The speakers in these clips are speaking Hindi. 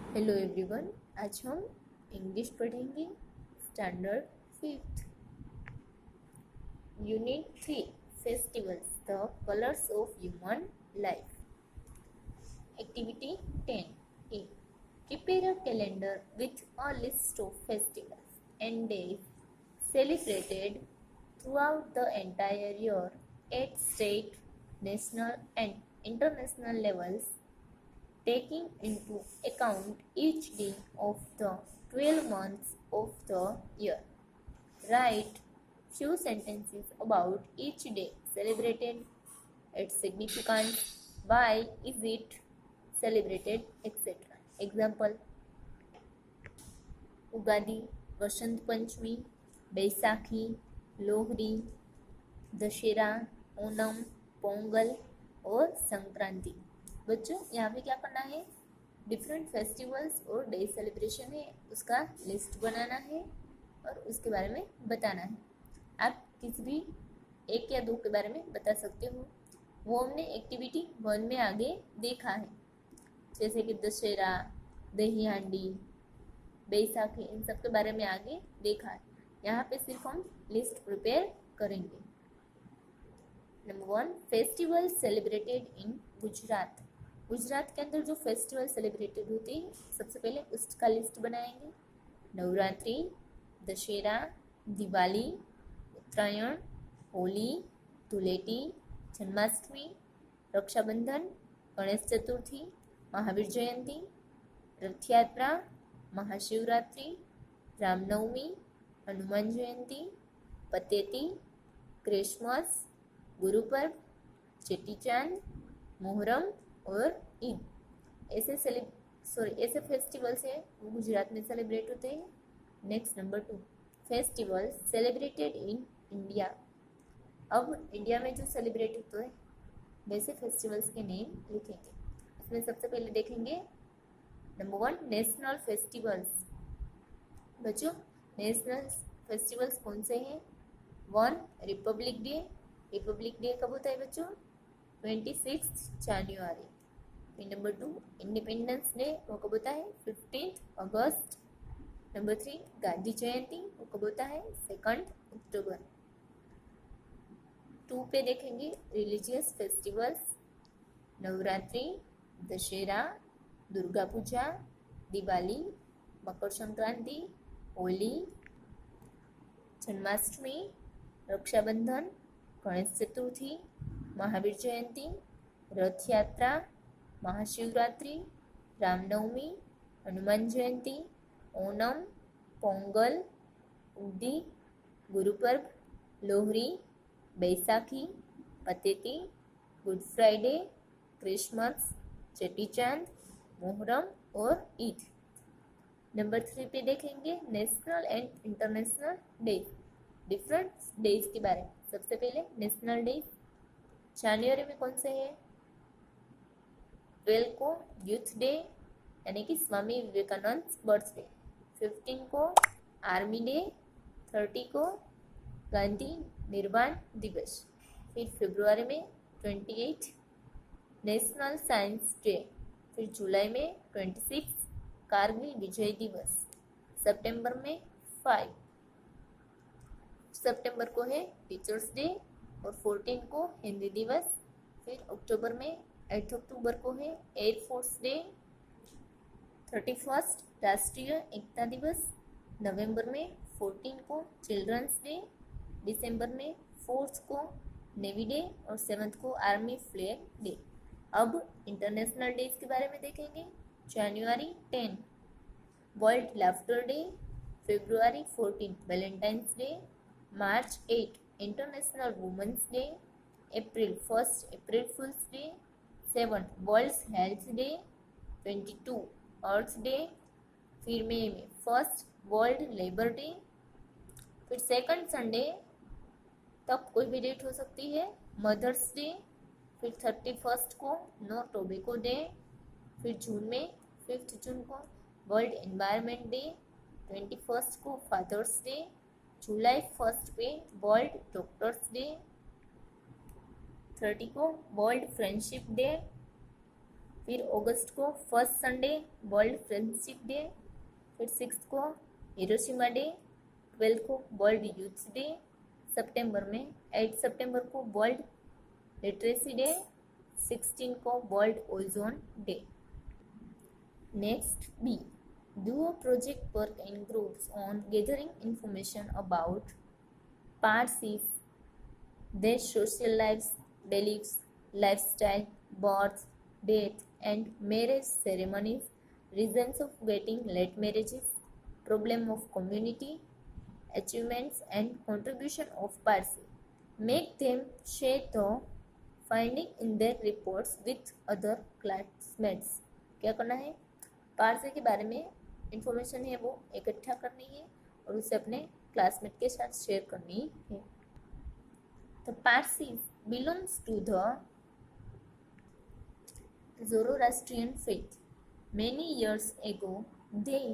Hello everyone. आज हम इंग्लिश पढ़ेंगे standard 5th unit 3 festivals the colours of human life. Activity 10 A prepare a calendar with a list of festivals and days celebrated throughout the entire year at state, national and international levels, taking into account each day of the 12 months of the year. Write few sentences about each day celebrated, its significance, why is it celebrated, etc. Example: Ugadi, Vasant Panchami, Baisakhi, Lohri, Dussehra, Onam, Pongal और संक्रांति। बच्चों यहाँ पे क्या करना है, डिफरेंट फेस्टिवल्स और डे सेलिब्रेशन है उसका लिस्ट बनाना है और उसके बारे में बताना है। आप किसी भी एक या दो के बारे में बता सकते हो, वो हमने एक्टिविटी 1 में आगे देखा है, जैसे कि दशहरा, दही हांडी, बैसाखी, इन सब के बारे में आगे देखा है। यहाँ पे सिर्फ हम लिस्ट प्रिपेयर करेंगे। Number 1, festival celebrated in Gujarat. Gujarat के अंदर जो फेस्टिवल सेलिब्रेटेड होते हैं सबसे पहले उसका लिस्ट बनाएंगे। नवरात्रि, दशहरा, दिवाली, उत्तरायण, होली, धुलेटी, जन्माष्टमी, रक्षाबंधन, गणेश चतुर्थी, महावीर जयंती, रथ यात्रा, महाशिवरात्रि, रामनवमी, हनुमान जयंती, पतेती, क्रिसमस, गुरु पर्व, चेटी चांद, मुहर्रम और ईद। ऐसे फेस्टिवल्स है वो गुजरात में सेलिब्रेट होते हैं। Next number 2, festival celebrated in India. अब इंडिया में जो सेलिब्रेट होते हैं वैसे फेस्टिवल्स के नेम लिखेंगे। इसमें सबसे पहले देखेंगे नंबर 1, नेशनल फेस्टिवल्स। बच्चों नेशनल फेस्टिवल्स कौन से हैं? 1, रिपब्लिक डे। रिपब्लिक डे कब होता है बच्चों? 26 जनवरी। फिर नंबर 2, इंडिपेंडेंस डे, वो कब होता है? 15 अगस्त। नंबर 3, गांधी जयंती, वो कब होता है? 2 अक्टूबर। 2 पे देखेंगे रिलीजियस फेस्टिवल्स, नवरात्रि, दशहरा, दुर्गा पूजा, दिवाली, मकर संक्रांति, होली, जन्माष्टमी, रक्षाबंधन, गणेश चतुर्थी, महावीर जयंती, रथ यात्रा, महाशिवरात्रि, रामनवमी, हनुमान जयंती, ओणम, पोंगल, उडी, Guru Parv, Lohri, Baisakhi, Pateti, good Friday, Christmas, Cheti चांद, मुहर्रम और ईद। नंबर 3 पे देखेंगे national and international day, different days के बारे में। सबसे पहले नेशनल डे, जनवरी में कौन से है? 12 को यूथ डे यानी कि स्वामी विवेकानंद बर्थडे, 15 को आर्मी डे, 30 को गांधी निर्वाण दिवस। फिर फरवरी में 28 नेशनल साइंस डे, फिर जुलाई में 26 कारगिल विजय दिवस, सितंबर में 5 सितंबर को है टीचर्स डे और 14 को हिंदी दिवस। फिर अक्टूबर में 8 अक्टूबर को है एयरफोर्स डे, 31 राष्ट्रीय एकता दिवस, नवंबर में 14 को चिल्ड्रंस डे, दिसंबर में 4 को नेवी डे और 7 को आर्मी फ्लैग डे। अब इंटरनेशनल डेज के बारे में देखेंगे। जनवरी 10 वर्ल्ड लाफ्टर डे, फरवरी 14 वैलेंटाइंस डे, मार्च 8 इंटरनेशनल वुमेन्स डे, अप्रैल 1 अप्रैल फूल्स डे, 7 वर्ल्ड हेल्थ डे, 22 अर्थ डे। फिर मई में 1 वर्ल्ड लेबर डे। फिर सेकंड संडे तब कोई भी डेट हो सकती है, मदर्स डे। फिर 31 को नो टोबैको डे। फिर जून में 5 जून को वर्ल्ड एनवायरनमेंट डे, 21 को फादर्स डे, जुलाई 1 पे वर्ल्ड डॉक्टर्स डे, 30 को वर्ल्ड फ्रेंडशिप डे, फिर अगस्त को first Sunday world friendship day, फिर 6 को हिरोशिमा डे, 12 को वर्ल्ड यूथ डे, सितंबर में 8 सितंबर को वर्ल्ड लिटरेसी डे, 16 को world ozone day. Next B, do a project work in groups on gathering information about Parsis, their social lives, beliefs, lifestyle, birth, death, and marriage ceremonies, reasons of getting late marriages, problem of community, achievements and contribution of Parsi. Make them share the finding in their reports with other classmates. क्या करना है, पारसी के बारे में इंफॉर्मेशन है वो इकट्ठा करनी है और उसे अपने क्लासमेट के साथ शेयर करनी है। The Parsis belongs to the Zoroastrian faith. Many years ago, they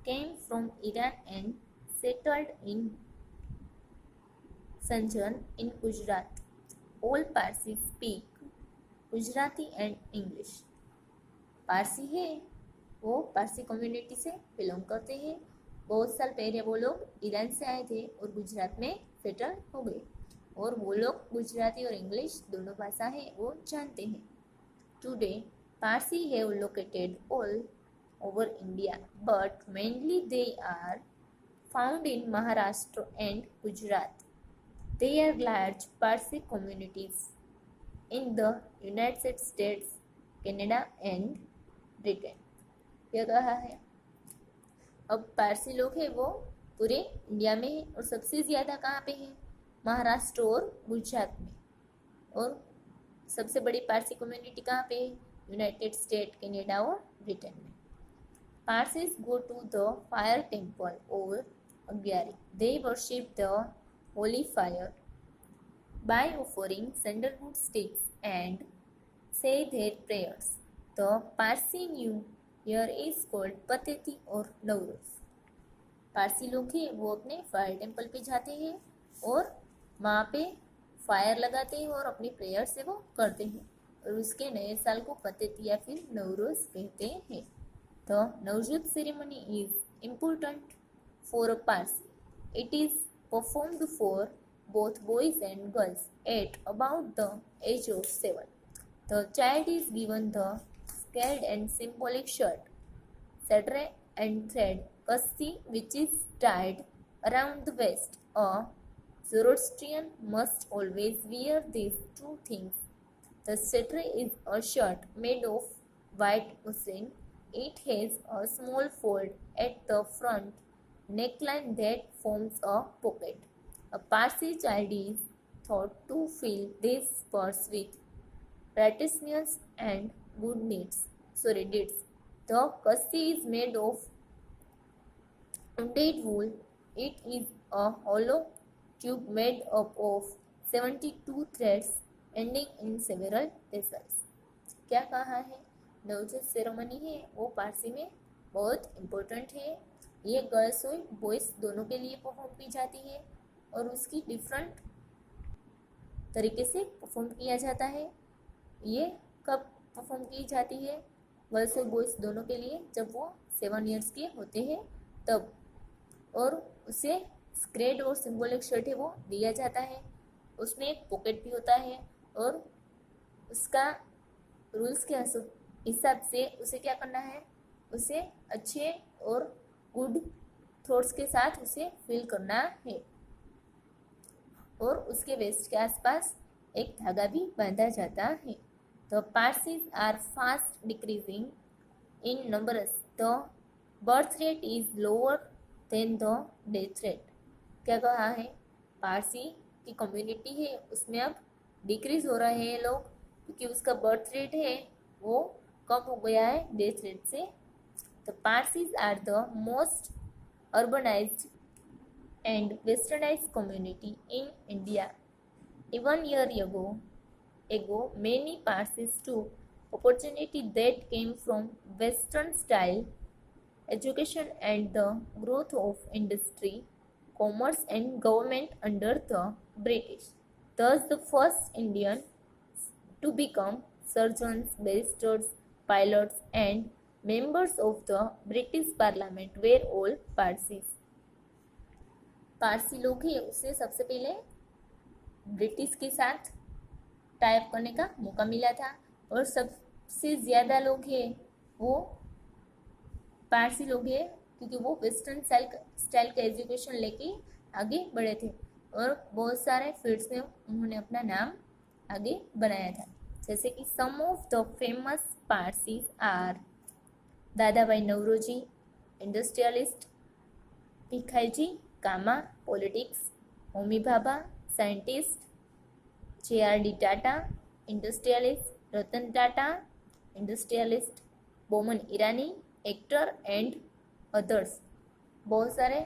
came from Iran and settled in Sanjan in Gujarat. All Parsis speak Gujarati and English. Parsi है वो पारसी कम्युनिटी से बिलोंग करते हैं। बहुत साल पहले वो लोग ईरान से आए थे और गुजरात में सेटल हो गए और वो लोग गुजराती और इंग्लिश दोनों भाषा है वो जानते हैं। Today Parsi have located all over India but mainly they are found in Maharashtra and Gujarat. They are large Parsi communities in the United States, Canada and Britain. क्या कहा है, अब पारसी लोग हैं वो पूरे इंडिया में है और सबसे ज़्यादा कहाँ पे है, महाराष्ट्र और गुजरात में। और सबसे बड़ी पारसी कम्युनिटी कहाँ पे है, यूनाइटेड स्टेट, कनाडा और ब्रिटेन में। Parsis go to the fire temple और agiary. They worship the holy fire by offering sandalwood sticks and say their prayers. The Parsi New Year is called Pateti और नवरोज। पारसी लोग हैं वो अपने फायर टेम्पल पे जाते हैं और वहाँ पे फायर लगाते हैं और अपनी प्रेयर से वो करते हैं और उसके नए साल को पतेती या फिर नवरोज कहते हैं। The Navjot ceremony is important for a Parsi. It is performed for both boys and girls at about the age of 7. The child is given the scared and symbolic shirt, satre and thread kasti which is tied around the waist. A Zoroastrian must always wear these two things. The satre is a shirt made of white muslin. It has a small fold at the front neckline that forms a pocket. A Parsi child is thought to fill this purse with righteousness and good deeds. The kasti is made of undyed wool. It is a hollow tube made up of 72 threads ending in several tassels. क्या कहा है, नवजोत सेरेमनी है वो पारसी में बहुत इम्पोर्टेंट है। ये गर्ल्स और बॉयज़ दोनों के लिए परफॉर्म की जाती है और उसकी डिफरेंट तरीके से परफॉर्म किया जाता है। ये कब परफॉर्म की जाती है, गर्ल्स और बॉयज़ दोनों के लिए, जब वो 7 इयर्स के होते हैं तब। और उसे स्क्रेड और सिंबॉलिक शर्ट है वो दिया जाता है, उसमें एक पॉकेट भी होता है और उसका रूल्स के हिसाब से उसे क्या करना है, उसे अच्छे और गुड थॉट्स के साथ उसे फिल करना है और उसके वेस्ट के आसपास एक धागा भी बांधा जाता है। The Parsis are fast decreasing in numbers. The birth rate is lower than the death rate. क्या कहा है, पारसी की कम्युनिटी है उसमें अब डिक्रीज हो रहे हैं लोग क्योंकि उसका बर्थ रेट है वो कम हो गया है डेथ रेट से। The Parsis are the most urbanized and westernized community in India. Even year ago, many Parsis took opportunity that came from Western style education and the growth of industry, commerce and government under the British. Thus, the first Indians to become surgeons, barristers, pilots and members of the British Parliament were all Parsis. Parsi लोग ही उसे सबसे पहले ब्रिटिश के साथ टाइप करने का मौका मिला था और सबसे ज़्यादा लोग हैं वो पारसी लोग हैं क्योंकि वो वेस्टर्न स्टाइल का एजुकेशन लेके आगे बढ़े थे और बहुत सारे फील्ड्स में उन्होंने अपना नाम आगे बनाया था। जैसे कि some of the famous Parsis are Dadabhai Naoroji industrialist, Bhikaiji Cama politics, Homi Bhabha scientist, JRD Tata industrialist, Ratan Tata industrialist, Boman Irani actor and others. बहुत सारे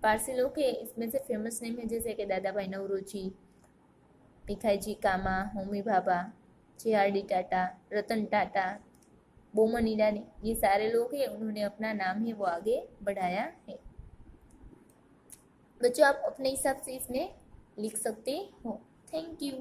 पारसी लोग हैं, इसमें से फेमस नेम है जैसे कि दादाभाई नवरोजी, भिखाईजी कामा, होमी भाभा, JRD टाटा, रतन टाटा, बोमन ईरानी, ये सारे लोग हैं, उन्होंने अपना नाम ही वो आगे बढ़ाया है। बच्चों आप अपने हिसाब से इसमें लिख सकते हो। Thank you.